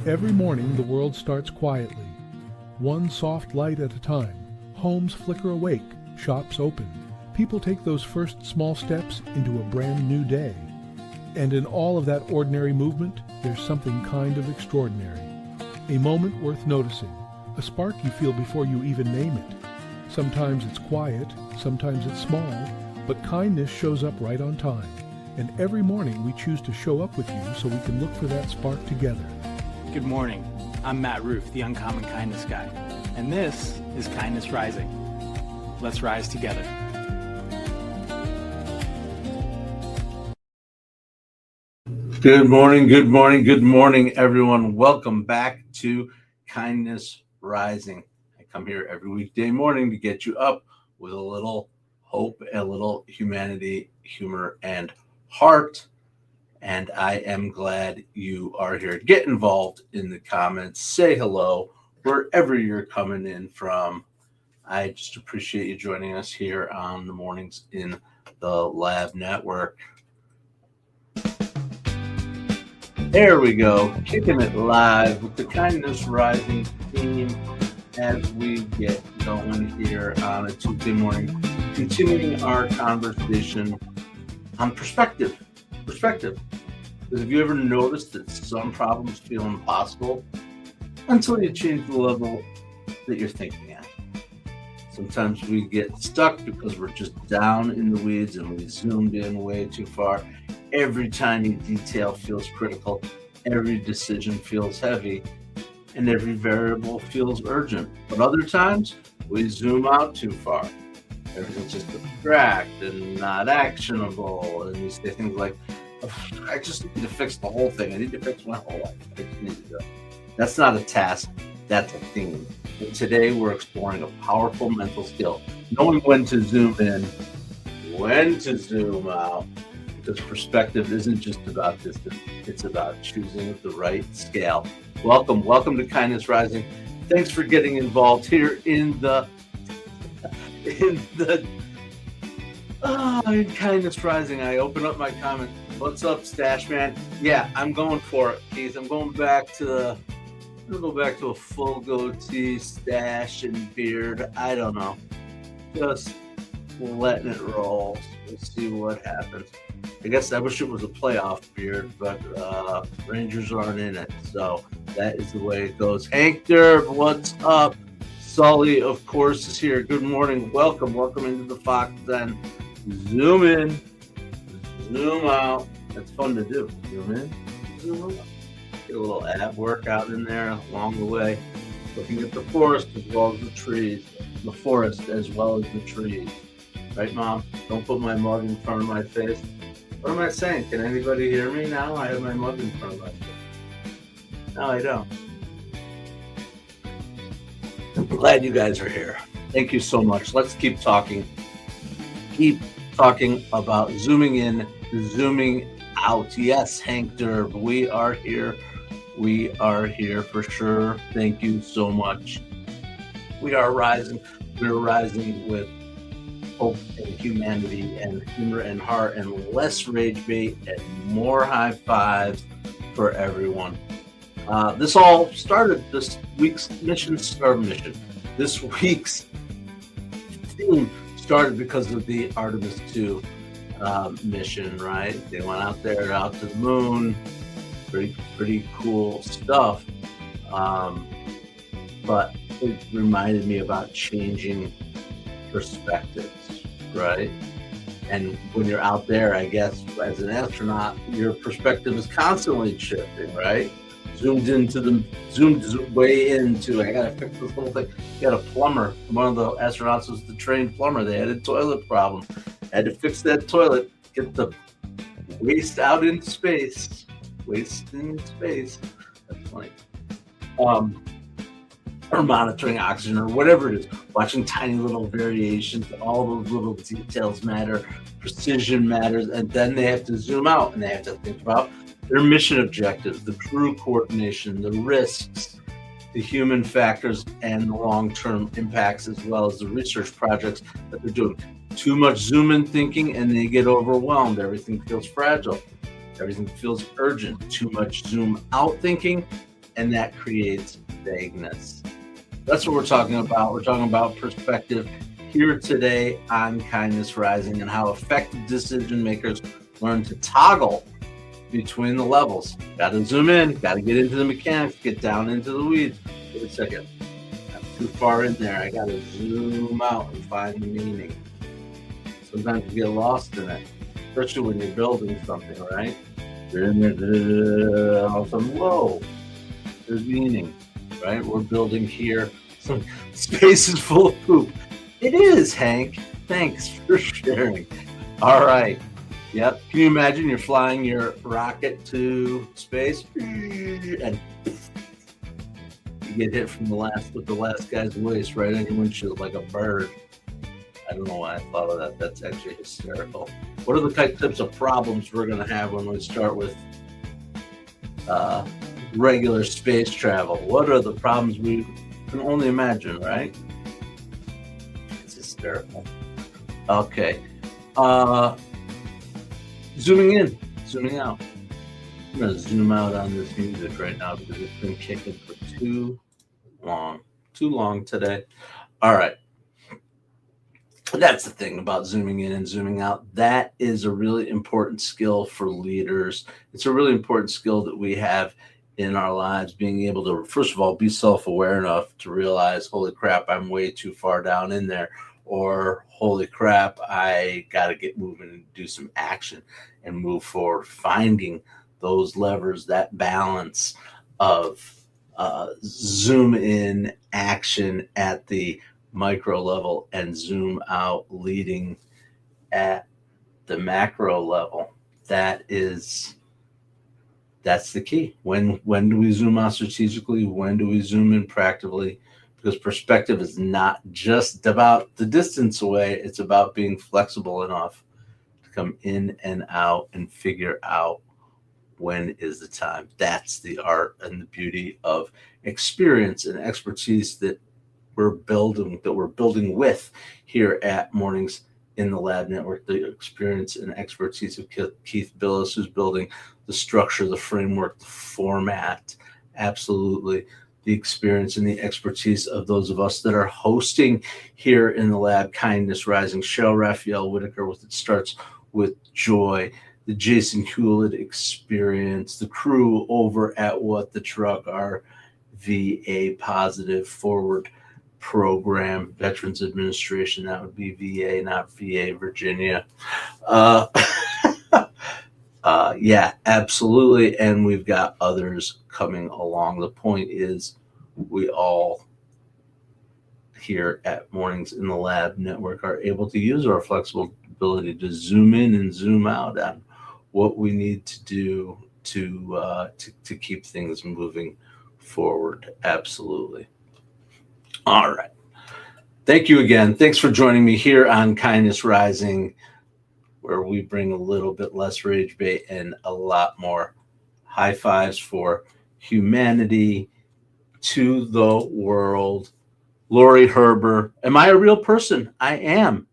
Every morning the world starts quietly, one soft light at a time. Homes flicker awake, shops open. People take those first small steps into a brand new day. And in all of that ordinary movement, there's something kind of extraordinary. A moment worth noticing, a spark you feel before you even name it. Sometimes it's quiet, sometimes it's small, but kindness shows up right on time. And every morning we choose to show up with you so we can look for that spark together. Good morning. I'm Matt Roof, the Uncommon Kindness Guy, and this is Kindness Rising. Let's rise together. Good morning, everyone. Welcome back to Kindness Rising. I come here every weekday morning to get you up with a little hope, a little humanity, humor, and heart. And I am glad you are here. Get involved in the comments. Say hello wherever you're coming in from. I just appreciate you joining us here on the mornings in the Lab Network. There we go. Kicking it live with the Kindness Rising theme as we get going here on a Tuesday morning. Continuing our conversation on perspective. Because have you ever noticed that some problems feel impossible until you change the level that you're thinking at? Sometimes we get stuck because we're just down in the weeds and we zoomed in way too far. Every tiny detail feels critical, every decision feels heavy, and every variable feels urgent. But other times, we zoom out too far. Everything's just abstract and not actionable, and we say things like, I just need to fix the whole thing. I need to fix my whole life. I just need to do it. That's not a task, that's a theme. And today we're exploring a powerful mental skill, knowing when to zoom in, when to zoom out, because perspective isn't just about distance, it's about choosing the right scale. Welcome to Kindness Rising. Thanks for getting involved here in Kindness Rising. I open up my comment. What's up, Stash Man? Yeah, I'm going for it, Keith. I'm going back to a full goatee, stash, and beard. I don't know. Just letting it roll. We'll see what happens. I guess I wish it was a playoff beard, but Rangers aren't in it, so that is the way it goes. Hank Derb, what's up? Sully, of course, is here. Good morning. Welcome into the Fox Den. Zoom in, zoom out. That's fun to do. Zoom in, zoom out. Get a little ab workout in there along the way. Looking at the forest as well as the trees. The forest as well as the trees. Right, Mom? Don't put my mug in front of my face. What am I saying? Can anybody hear me now? I have my mug in front of my face. No, I don't. I'm glad you guys are here. Thank you so much. Let's keep talking. Keep talking about zooming in, zooming out. Yes, Hank Derb, we are here. We are here for sure. Thank you so much. We are rising. We're rising with hope and humanity and humor and heart and less rage bait and more high fives for everyone. This all started this week's mission. This week's theme started because of the Artemis II mission, right? They went out there, out to the moon. Pretty cool stuff. But it reminded me about changing perspectives, right? And when you're out there, I guess, as an astronaut, your perspective is constantly shifting, right? Zoomed way into, I gotta fix this little thing. You got a plumber. One of the astronauts was the trained plumber. They had a toilet problem. Had to fix that toilet, get the waste out into space. Waste in space. That's funny. Or monitoring oxygen or whatever it is. Watching tiny little variations. All those little details matter. Precision matters. And then they have to zoom out and they have to think about their mission objectives, the crew coordination, the risks, the human factors, and the long-term impacts, as well as the research projects that they're doing. Too much zoom-in thinking and they get overwhelmed. Everything feels fragile. Everything feels urgent. Too much zoom-out thinking and that creates vagueness. That's what we're talking about. We're talking about perspective here today on Kindness Rising and how effective decision makers learn to toggle between the levels. Got to zoom in, got to get into the mechanics, get down into the weeds. Wait a second. I'm too far in there. I got to zoom out and find the meaning. Sometimes you get lost in it, especially when you're building something, right? You're in there, all of a sudden, whoa, there's meaning, right? We're building here. Some space is full of poop. It is, Hank. Thanks for sharing. All right. Yep. Can you imagine you're flying your rocket to space and you get hit from the last guy's waist right on your windshield like a bird? I don't know why I thought of that. That's actually hysterical. What are the types of problems we're going to have when we start with regular space travel? What are the problems we can only imagine, right? It's hysterical. Okay. Zooming in, zooming out. I'm going to zoom out on this music right now because it's been kicking for too long today. All right. That's the thing about zooming in and zooming out. That is a really important skill for leaders. It's a really important skill that we have in our lives, being able to, first of all, be self-aware enough to realize, holy crap, I'm way too far down in there, or holy crap, I got to get moving and do some action and move forward, finding those levers, that balance of zoom in action at the micro level and zoom out leading at the macro level. That's the key. When do we zoom out strategically? When do we zoom in practically? Because perspective is not just about the distance away. It's about being flexible enough to come in and out and figure out when is the time. That's the art and the beauty of experience and expertise that we're building with here at Mornings in the Lab Network. The experience and expertise of Keith Billis, who's building the structure, the framework, the format. Absolutely. The experience and the expertise of those of us that are hosting here in the lab, Kindness Rising. Cheryl Raphael Whitaker with It Starts With Joy, the Jason Hewlett experience, the crew over at What the Truck, our VA Positive Forward program, Veterans Administration. That would be VA, not VA Virginia. Yeah, absolutely. And we've got others coming along. The point is, we all here at Mornings in the Lab Network are able to use our flexible ability to zoom in and zoom out on what we need to do to keep things moving forward. Absolutely. All right. Thank you again. Thanks for joining me here on Kindness Rising, where we bring a little bit less rage bait and a lot more high fives for humanity to the world. Lori Herber. Am I a real person? I am.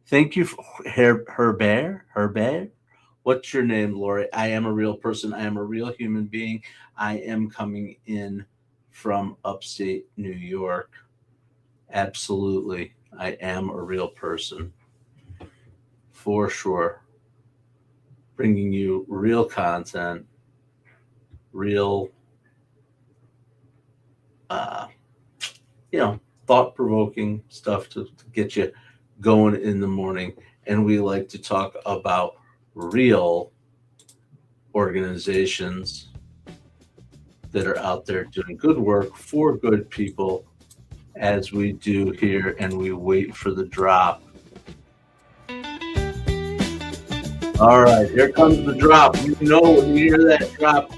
Thank you for Herbert. What's your name, Lori? I am a real person. I am a real human being. I am coming in from upstate New York. Absolutely. I am a real person. For sure. Bringing you real content, real, thought-provoking stuff to get you going in the morning. And we like to talk about real organizations that are out there doing good work for good people, as we do here, and we wait for the drop. All right, here comes the drop. You know when you hear that drop,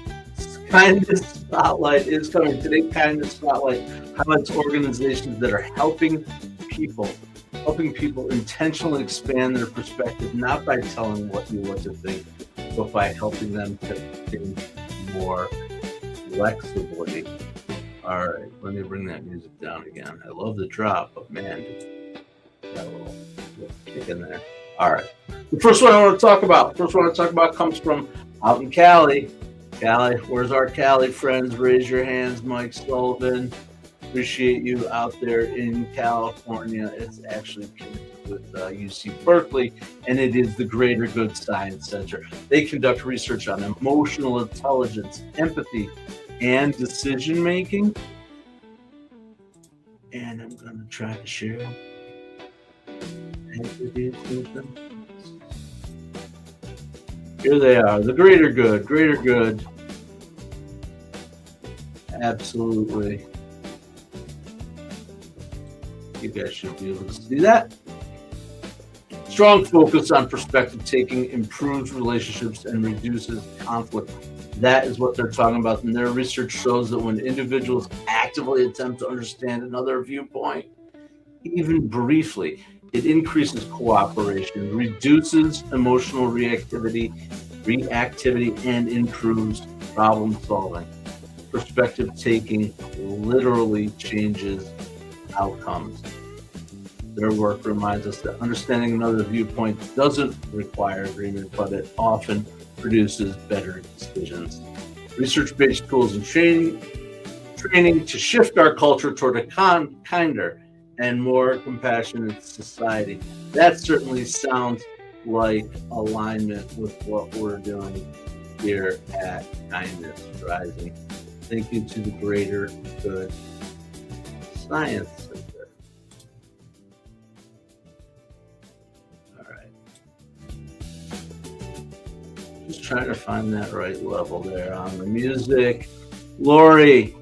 Kindness Spotlight is coming. Today, Kindness Spotlight highlights organizations that are helping people intentionally expand their perspective, not by telling what to think, but by helping them to think more flexibly. All right, let me bring that music down again. I love the drop, but man, got a little kick in there. All right. The first one I want to talk about comes from out in Cali. Cali, where's our Cali friends? Raise your hands, Mike Sullivan. Appreciate you out there in California. It's actually connected with UC Berkeley, and it is the Greater Good Science Center. They conduct research on emotional intelligence, empathy, and decision making. And I'm going to try to share. Here they are, the Greater Good, Greater Good. Absolutely. You guys should be able to see that. Strong focus on perspective taking improves relationships and reduces conflict. That is what they're talking about. And their research shows that when individuals actively attempt to understand another viewpoint, even briefly, it increases cooperation, reduces emotional reactivity, and improves problem solving. Perspective taking literally changes outcomes. Their work reminds us that understanding another viewpoint doesn't require agreement, but it often produces better decisions. Research-based tools and training to shift our culture toward a kinder and more compassionate society. That certainly sounds like alignment with what we're doing here at Kindness Rising. Thank you to the Greater Good Science Center. All right. Just trying to find that right level there on the music. Lori,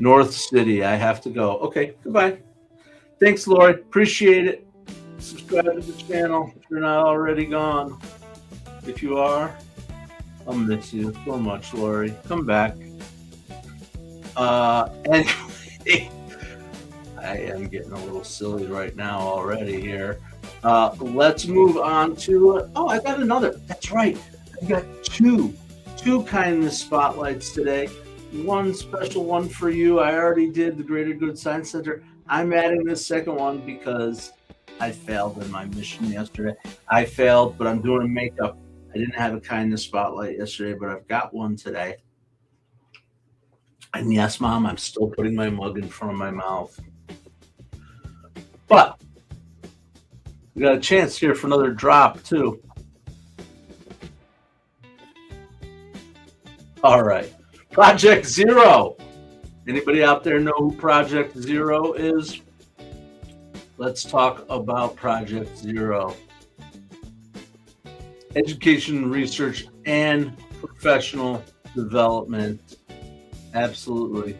North City, I have to go. Okay, goodbye. Thanks, Lori. Appreciate it. Subscribe to the channel if you're not already gone. If you are, I'll miss you so much, Lori. Come back. Anyway, I am getting a little silly right now already here. Let's move on to, I got another. That's right. I got two kindness spotlights today. One special one for you. I already did the Greater Good Science Center. I'm adding this second one because I failed in my mission yesterday. I failed, but I'm doing makeup. I didn't have a kindness spotlight yesterday, but I've got one today. And yes, Mom, I'm still putting my mug in front of my mouth. But we got a chance here for another drop, too. All right. Project Zero. Anybody out there know who Project Zero is? Let's talk about Project Zero. Education, research, and professional development. Absolutely.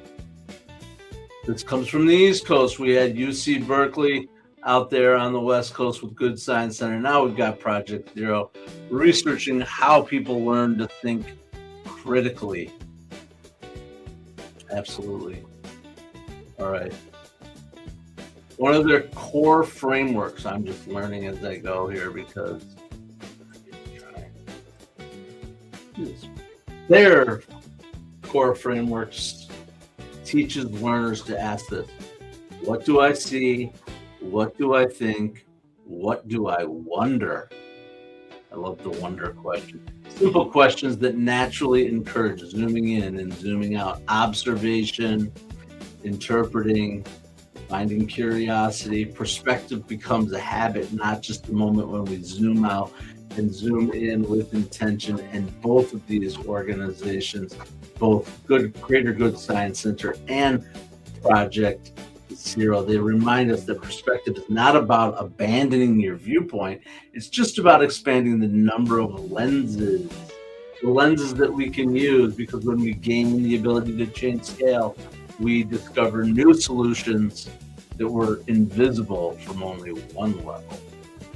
This comes from the East Coast. We had UC Berkeley out there on the West Coast with Good Science Center. Now we've got Project Zero, researching how people learn to think critically. Absolutely. All right. One of their core frameworks, I'm just learning as I go here because their core frameworks teaches learners to ask this: what do I see? What do I think? What do I wonder? I love the wonder question. Simple questions that naturally encourage zooming in and zooming out, observation, interpreting, finding curiosity. Perspective becomes a habit, not just a moment when we zoom out and zoom in with intention. And both of these organizations, both Greater Good Science Center and Project Zero, they remind us that perspective is not about abandoning your viewpoint. It's just about expanding the number of lenses, the lenses that we can use, because when we gain the ability to change scale, we discover new solutions that were invisible from only one level.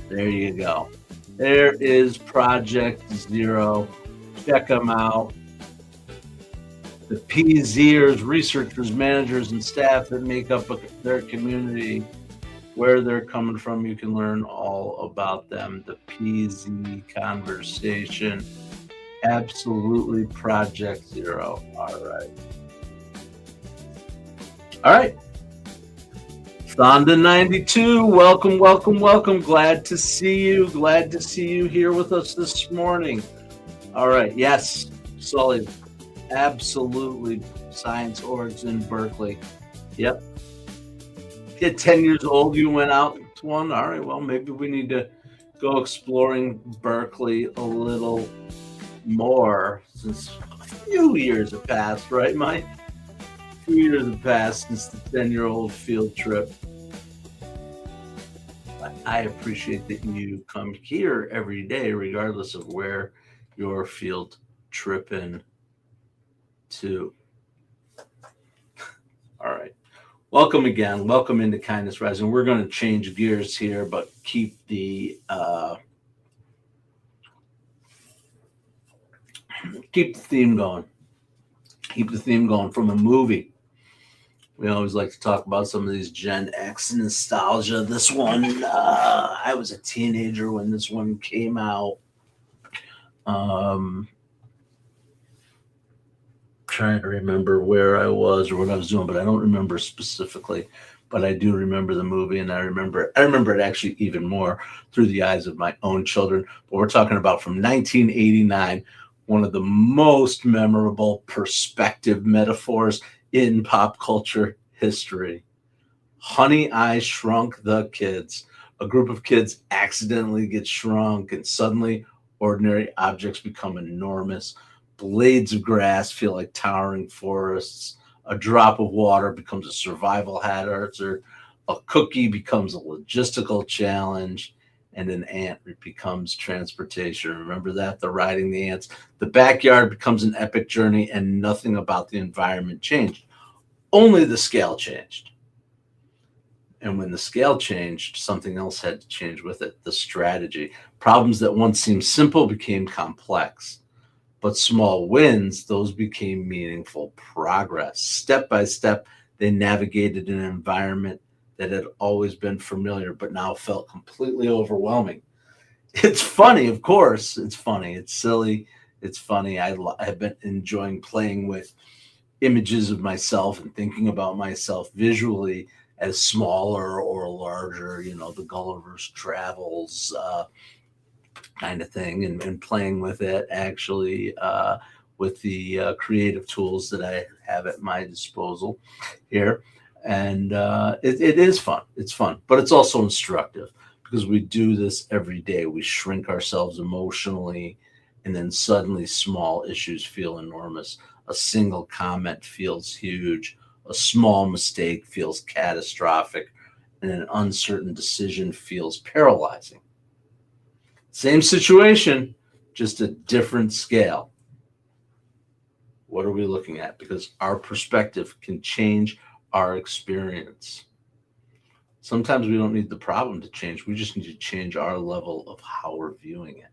There you go. There is Project Zero. Check them out. The PZers, researchers, managers, and staff that make up their community, where they're coming from, you can learn all about them. The PZ conversation. Absolutely Project Zero. All right. Thonda 92, welcome. Glad to see you. Glad to see you here with us this morning. All right. Yes, Sully. Absolutely. Science Orgs in Berkeley. Yep. At 10 years old, you went out to one. All right, well, maybe we need to go exploring Berkeley a little more, since a few years have passed, right, Mike? A few years have passed since the 10-year-old field trip. I appreciate that you come here every day, regardless of where you're field tripping to. All right. Welcome again. Welcome into Kindness Rising. We're going to change gears here, but keep the theme going. Keep the theme going from a movie. We always like to talk about some of these Gen X nostalgia. This one, I was a teenager when this one came out. Trying to remember where I was or what I was doing, but I don't remember specifically. But I do remember the movie, and I remember it actually even more through the eyes of my own children. But we're talking about from 1989, one of the most memorable perspective metaphors in pop culture history. Honey, I Shrunk the Kids. A group of kids accidentally get shrunk, and suddenly ordinary objects become enormous. Blades of grass feel like towering forests. A drop of water becomes a survival hazard. A cookie becomes a logistical challenge. And an ant becomes transportation. Remember that? The riding the ants. The backyard becomes an epic journey, and nothing about the environment changed. Only the scale changed. And when the scale changed, something else had to change with it, the strategy. Problems that once seemed simple became complex. But small wins, those became meaningful progress. Step by step, they navigated an environment that had always been familiar, but now felt completely overwhelming. It's funny, of course. It's funny. It's silly. It's funny. I've been enjoying playing with images of myself and thinking about myself visually as smaller or larger, the Gulliver's Travels kind of thing, and playing with it actually with the creative tools that I have at my disposal here. And it is fun. It's fun, but it's also instructive because we do this every day. We shrink ourselves emotionally, and then suddenly small issues feel enormous. A single comment feels huge. A small mistake feels catastrophic, and an uncertain decision feels paralyzing. Same situation, just a different scale. What are we looking at? Because our perspective can change our experience. Sometimes we don't need the problem to change. We just need to change our level of how we're viewing it.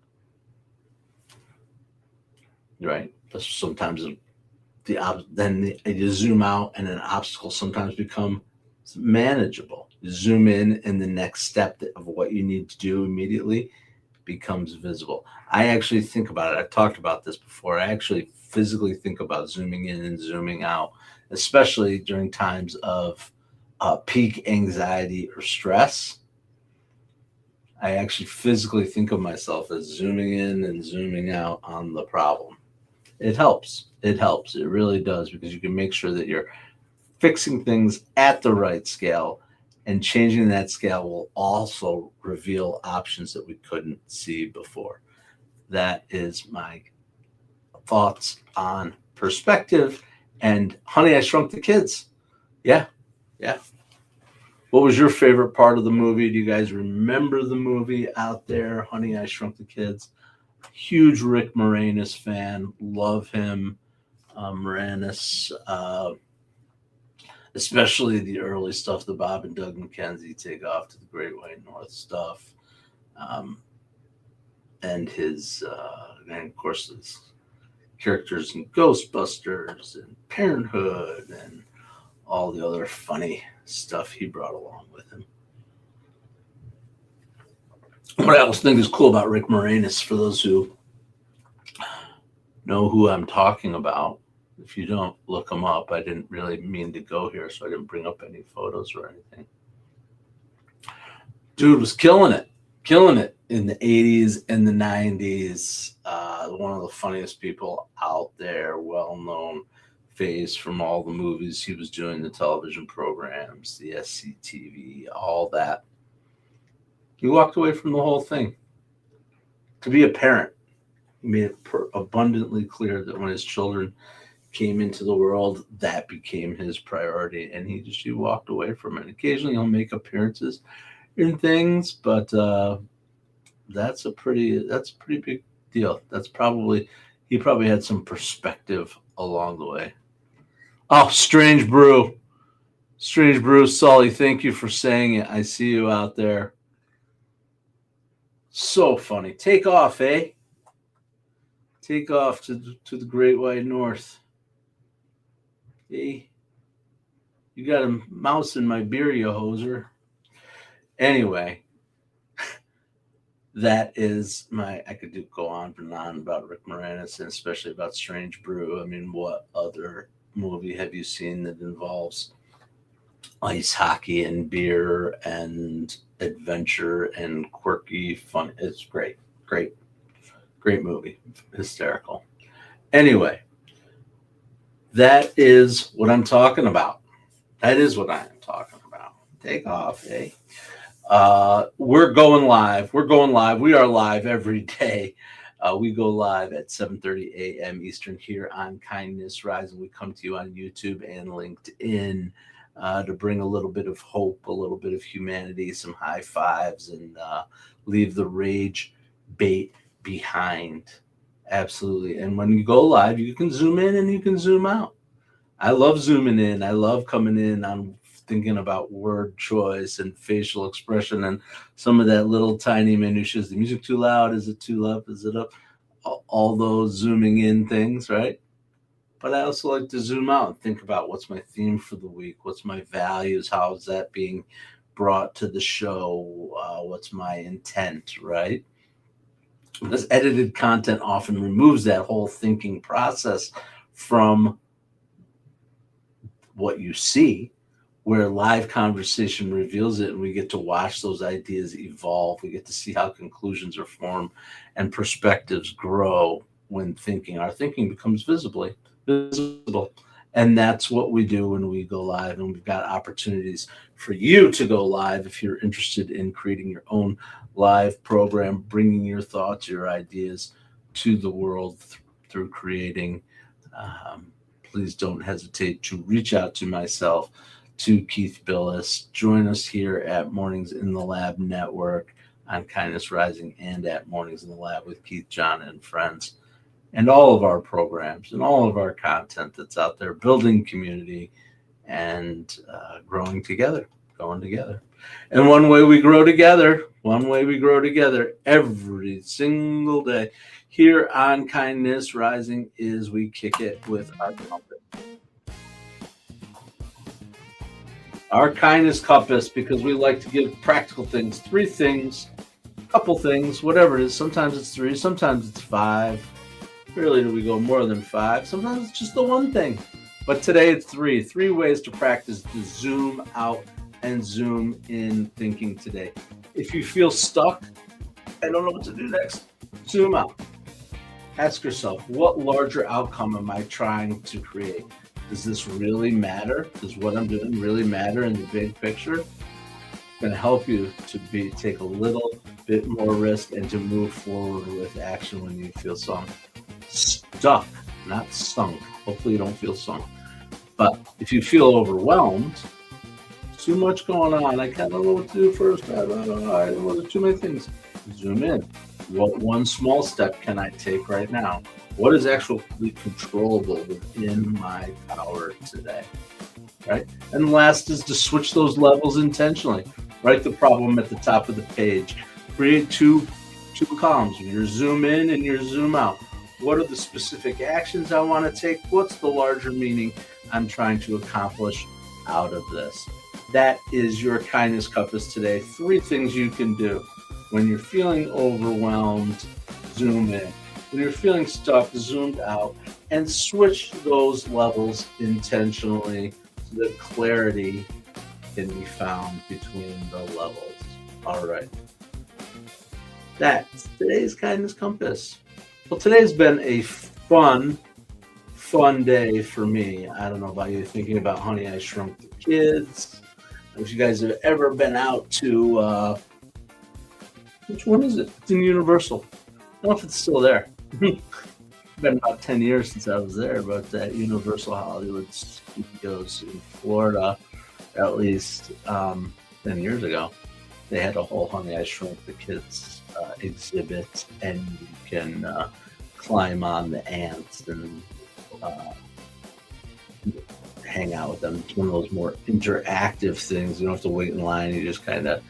Right? Sometimes then you zoom out, and an obstacle sometimes becomes manageable. You zoom in, and the next step of what you need to do immediately becomes visible. I actually think about it. I've talked about this before. I actually physically think about zooming in and zooming out, especially during times of peak anxiety or stress. I actually physically think of myself as zooming in and zooming out on the problem. It helps. It helps. It really does, because you can make sure that you're fixing things at the right scale, and changing that scale will also reveal options that we couldn't see before. That is my thoughts on perspective and Honey, I Shrunk the Kids. Yeah. What was your favorite part of the movie? Do you guys remember the movie out there, Honey, I Shrunk the Kids? Huge Rick Moranis fan. Love him. Moranis, especially the early stuff, the Bob and Doug McKenzie Take Off to the Great White North stuff. And his, and of course, his characters in Ghostbusters and Parenthood and all the other funny stuff he brought along with him. What I always think is cool about Rick Moranis, for those who know who I'm talking about, if you don't, look him up. I didn't really mean to go here, so I didn't bring up any photos or anything. Dude was killing it. killing it in the 80s and the 90s. One of the funniest people out there, well-known face from all the movies he was doing, the television programs, the SCTV, all that. He walked away from the whole thing. To be a parent, he made it abundantly clear that when his children came into the world, that became his priority, and he walked away from it. Occasionally he'll make appearances in things, but that's a pretty big deal. He probably had some perspective along the way. Oh, Strange Brew, Sully, thank you for saying it. I see you out there. So funny. Take off, eh? Take off to the Great White North. Hey, you got a mouse in my beer, you hoser. Anyway, that is I could go on and on about Rick Moranis and especially about Strange Brew. I mean, what other movie have you seen that involves ice hockey and beer and adventure and quirky fun? It's great movie, hysterical. Anyway, that is what I'm talking about. Take off, eh? We're going live. We are live every day. We go live at 7:30 a.m. Eastern here on Kindness Rising. We come to you on YouTube and LinkedIn to bring a little bit of hope, a little bit of humanity, some high fives, and leave the rage bait behind. Absolutely. And when you go live, you can zoom in and you can zoom out. I love zooming in. I love coming in on thinking about word choice and facial expression and some of that little tiny minutiae. Is the music too loud? Is it too loud? Is it up? All those zooming in things, right? But I also like to zoom out and think about what's my theme for the week? What's my values? How is that being brought to the show? What's my intent, right? Because edited content often removes that whole thinking process from what you see, where live conversation reveals it, and we get to watch those ideas evolve. We get to see how conclusions are formed and perspectives grow when our thinking becomes visible. And that's what we do when we go live. And we've got opportunities for you to go live if you're interested in creating your own live program, bringing your thoughts, your ideas to the world through creating. Please don't hesitate to reach out to myself, to Keith Billis. Join us here at Mornings in the Lab Network on Kindness Rising and at Mornings in the Lab with Keith, John, and friends. And all of our programs and all of our content that's out there, building community and growing together, going together. And one way we grow together every single day here on Kindness Rising is we kick it with our compass. Our kindness compass, because we like to give practical things, 3 things, couple things, whatever it is. Sometimes it's 3, sometimes it's 5. Rarely do we go more than 5. Sometimes it's just the one thing. But today it's 3. 3 ways to practice the zoom out and zoom in thinking today. If you feel stuck, I don't know what to do next, zoom out. Ask yourself, what larger outcome am I trying to create? Does this really matter? Does what I'm doing really matter in the big picture? It's going to help you to take a little bit more risk and to move forward with action when you feel stuck, not sunk. Hopefully you don't feel sunk. But if you feel overwhelmed, too much going on, I kind of know what to do first. I don't know. There's too many things. Zoom in. What one small step can I take right now? What is actually controllable within my power today, right? And last is to switch those levels intentionally. Write the problem at the top of the page. Create two columns, your zoom in and your zoom out. What are the specific actions I want to take? What's the larger meaning I'm trying to accomplish out of this? That is your kindness compass today. 3 things you can do. When you're feeling overwhelmed, zoom in. When you're feeling stuck, zoomed out, and switch those levels intentionally so that clarity can be found between the levels. All right. That's today's Kindness Compass. Well, today's been a fun day for me. I don't know about you, thinking about Honey, I Shrunk the Kids. If you guys have ever been out to, which one is it? It's in Universal. I don't know if it's still there. It's been about 10 years since I was there, but at Universal Hollywood Studios in Florida, at least 10 years ago, they had a whole Honey, I Shrunk the Kids exhibit, and you can climb on the ants and hang out with them. It's one of those more interactive things. You don't have to wait in line. You just kind of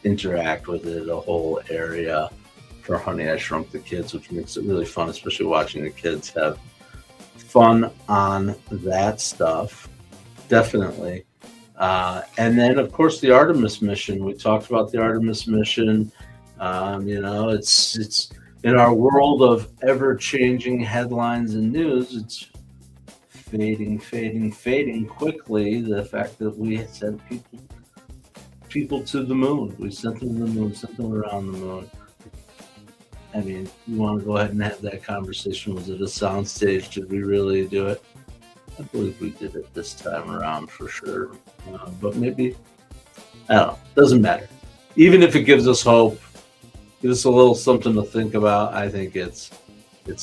interact with it, a whole area for Honey, I Shrunk the Kids, which makes it really fun, especially watching the kids have fun on that stuff. Definitely. And then, of course, the Artemis mission. We talked about the Artemis mission. It's in our world of ever-changing headlines and news, it's fading quickly. The fact that we sent people to the moon. We sent them to the moon, sent them around the moon. I mean, you want to go ahead and have that conversation. Was it a soundstage? Did we really do it? I believe we did it this time around for sure. But maybe, I don't know. Doesn't matter. Even if it gives us hope, gives us a little something to think about, I think it's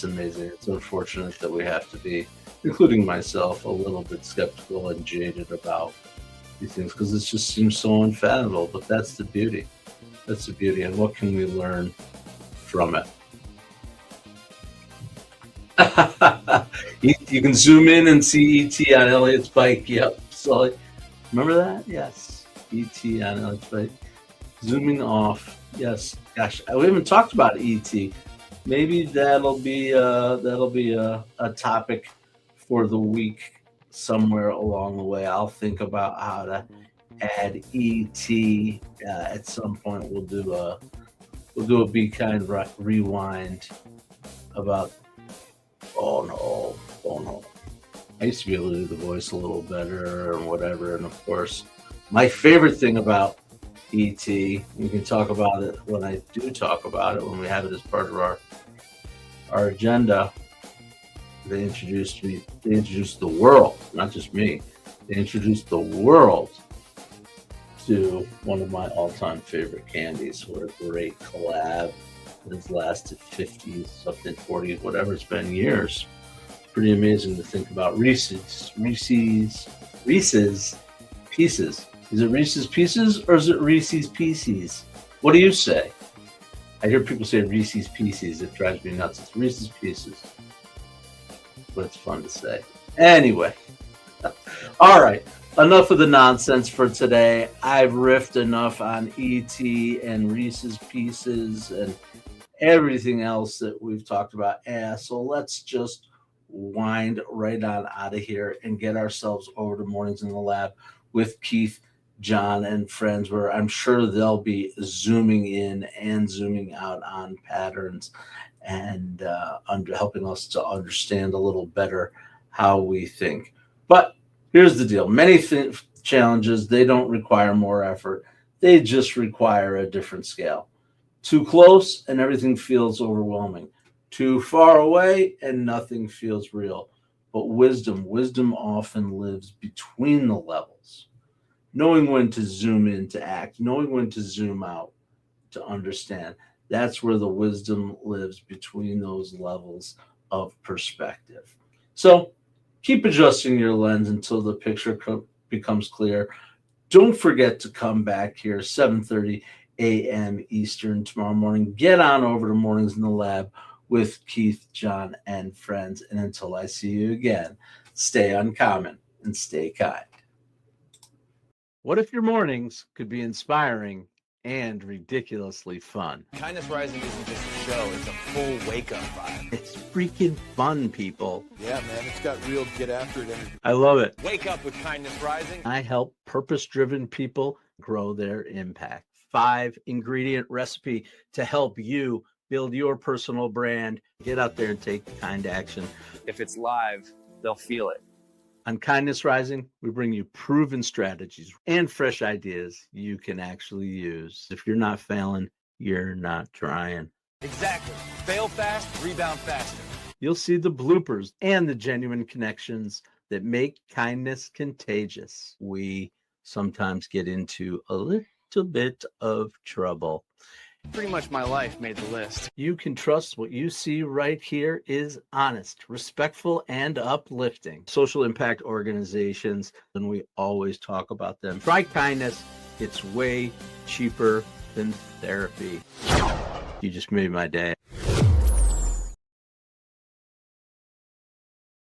amazing. It's unfortunate that we have to be, including myself, a little bit skeptical and jaded about these things because it just seems so unfathomable. But that's the beauty. That's the beauty. And what can we learn from it? You can zoom in and see ET on Elliot's bike. Yep. So remember that? Yes. ET on Elliot's bike. Zooming off. Yes. Gosh, we haven't talked about ET. Maybe that'll be a topic for the week somewhere along the way. I'll think about how to add ET. At some point, we'll do a Be Kind rewind about. Oh no. I used to be able to do the voice a little better and whatever. And of course, my favorite thing about ET, we can talk about it when I do talk about it, when we have it as part of our agenda. They introduced the world, not just me. They introduced the world to one of my all-time favorite candies. What a great collab. It has lasted 50 something, 40, whatever it's been, years. It's pretty amazing to think about. Reese's Pieces. Is it Reese's Pieces or is it Reese's Pieces? What do you say? I hear people say Reese's Pieces. It drives me nuts. It's Reese's Pieces. But it's fun to say. Anyway. All right. Enough of the nonsense for today. I've riffed enough on ET and Reese's Pieces and everything else that we've talked about. So let's just wind right on out of here and get ourselves over to Mornings in the Lab with Keith, John, and friends, where I'm sure they'll be zooming in and zooming out on patterns and helping us to understand a little better how we think. But here's the deal. Many challenges, they don't require more effort. They just require a different scale. Too close and everything feels overwhelming. Too far away and nothing feels real. But wisdom often lives between the levels. Knowing when to zoom in to act, knowing when to zoom out to understand. That's where the wisdom lives, between those levels of perspective. So keep adjusting your lens until the picture becomes clear. Don't forget to come back here 7:30 a.m. Eastern tomorrow morning. Get on over to Mornings in the Lab with Keith, John, and friends. And until I see you again, stay uncommon and stay kind. What if your mornings could be inspiring and ridiculously fun? Kindness Rising isn't just a show, it's a full wake-up vibe. It's freaking fun, people. Yeah, man, it's got real get-after-it energy. I love it. Wake up with Kindness Rising. I help purpose-driven people grow their impact. 5-ingredient recipe to help you build your personal brand. Get out there and take kind action. If it's live, they'll feel it. On Kindness Rising, we bring you proven strategies and fresh ideas you can actually use. If you're not failing, you're not trying. Exactly. Fail fast, rebound faster. You'll see the bloopers and the genuine connections that make kindness contagious. We sometimes get into a little bit of trouble. Pretty much my life made the list. You can trust what you see right here is honest, respectful, and uplifting. Social impact organizations, and we always talk about them. Try kindness. It's way cheaper than therapy. You just made my day.